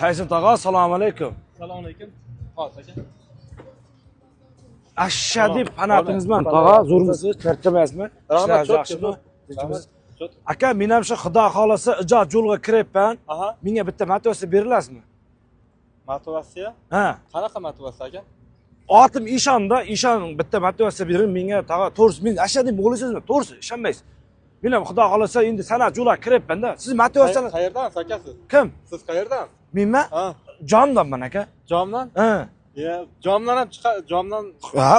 Tayson tog'a, assalomu alaykum. Assalomu alaykum. Hozir aka. Ashsha deb qanatingizman tog'a, zo'rmisiz, charchamaysizmi? Rahmat, yaxshimi? Aka, men ham shu Xudo xolasa ijod yo'lga kiryapman. Menga bitta motivasiya berilasizmi? Motivasiya? Ha. Qanaqa motivasiya aka? Otim Ishonda, Ishon bitta motivasiya bering menga tog'a. To'g'risi, men ashsha deb o'g'lisizmi? To'g'risi, ishonmaysiz. Men ham Xudo xolasa endi san'at yo'lga kiryapman-da. Siz motivasiyani Qayerdansiz aka siz? Kim? Siz qayerdan? Menmi? Ha. Jomdanman aka. Jomdan? Ha. Jomdan ham jomdan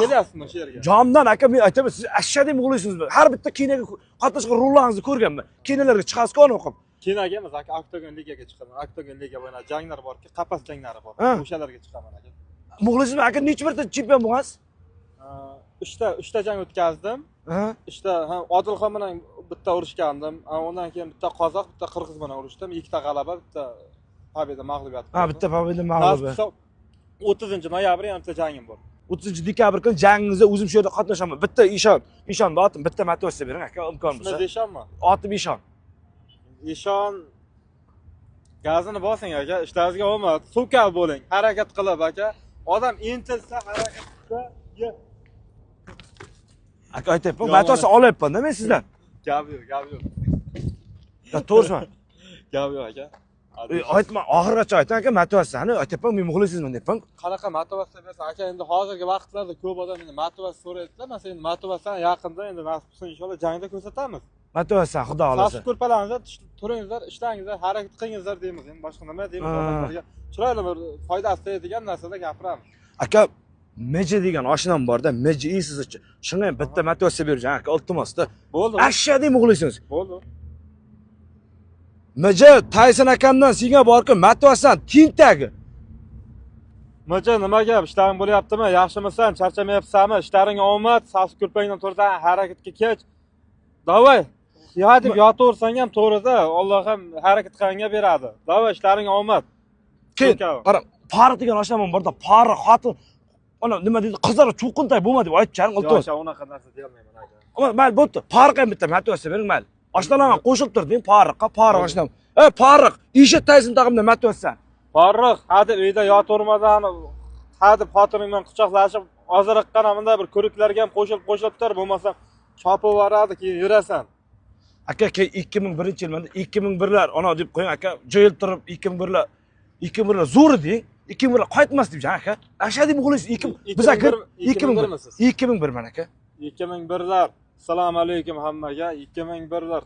kelyapsizmi shu yerga? Jomdan aka, men aytaman, siz ashsha deb o'g'lisizmi? Har bitta kinoga qatnashgan rollaringizni ko'rganman. Kinolarga chiqasiz-ku o'qib. Kinoga emas aka, Oktagon ligaga chiqaman. Oktagon liga bo'yicha janglar borki, qapas janglari bor. O'shalarga chiqaman aka. Muxlismi aka, necha marta chempion bo'lgansiz? 3ta jang o'tkazdim. 3ta Odilxon bilan bitta urushgandim. Undan keyin bitta qozoq, bitta qirg'iz bilan urushdim. 2ta g'alaba, bitta победа, mag'lubiyat. Bitta победа, mag'lubiyat. 30-noyabr ham bitta jangim bor. 30-dekabr kuni jangingizda o'zim shu yerda qatnashaman. Bitta Ishon otim, bitta motivasiya bering aka, imkon bo'lsa. Sizda Ishonmi? Otim Ishon. Ishon gazini bosing aka, ishlaringizga omad, suvkal bo'ling, harakat qilib aka. Odam intilsa, harakat qilsa, aka aytayapman, motivasiya olyapman-da men sizdan. Gap yo'q. To'g'risimi? Gap yo'q aka. Aytma, oxirigacha ayting aka, motivasiyani aytayapman, men muxlisizman deyapman. Qanaqa motivatsiya bersa aka, endi hozirgi vaqtlarda ko'p odam endi motivatsiya so'raydi-da. Masalan, endi motivasiyani yaqinda endi nasib qilsa inshaalloh jangda ko'rsatamiz. Motivatsiya Xudo xolasa. Sas ko'rpalaringizlar, turingizlar, ishlangizlar, harakat qilingizlar deymiz. Endi boshqa nima deymiz odamlarga? Chiroyli bir foydasi tegadigan narsada gapiramiz. Aka, meja degan oshnam bor-da, meja sizcha. Shunga ham bitta motivatsiya berjan aka, iltimos-da. Bo'ldi. Ashsha deb muxlisimiz. Bo'ldi. Meja Tayson akamdan senga borku motivasiyadan tintagi. Meja nima gap? Ishlaring bo'lyaptimi? Yaxshimisan? Charchamayapsanmi? Ishlaring omad, sas ko'rpangdan turdan harakatga kech. Davay. Deb yotaversang ham to'g'ri-da, Alloh ham harakat qilganga beradi. Davay, ishlaring omad. Keyin qara, Farruh degan oshnam borda, Farruh xotin ona nima deydi, qizlar cho'qinday bo'lma deb aytcharing, iltimos. Yo'q, unaqa narsa deyolmayman aka. Ammo mayli, bo'pti. Farruhga ham bitta motivatsiya bering, mayli. Oshnalarimga qo'shilib turding, Farruh oshnam. Farruh, eshit Tayson tog'imdan motivatsiya. Farruh, hadeb uyda yotavermadan, hadeb xotining bilan quchoqlashib, oziriqqana bunday bir ko'riklarga ham qo'shilib tur, bo'lmasa chopib yuboradi, keyin yurasan. Aka, 2001-yil menda 2001lar ona deb qo'ying aka, joyil turib 2001lar zo'r deng. 2001lar qaytmas deb aka. Ashha deb muxlis 2000 biz aka 2001 man aka. 2001lar. Assalomu alaykum hammaga. 2001lar.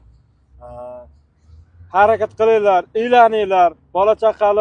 Harakat qilinglar, uylaninglar, bola chaqali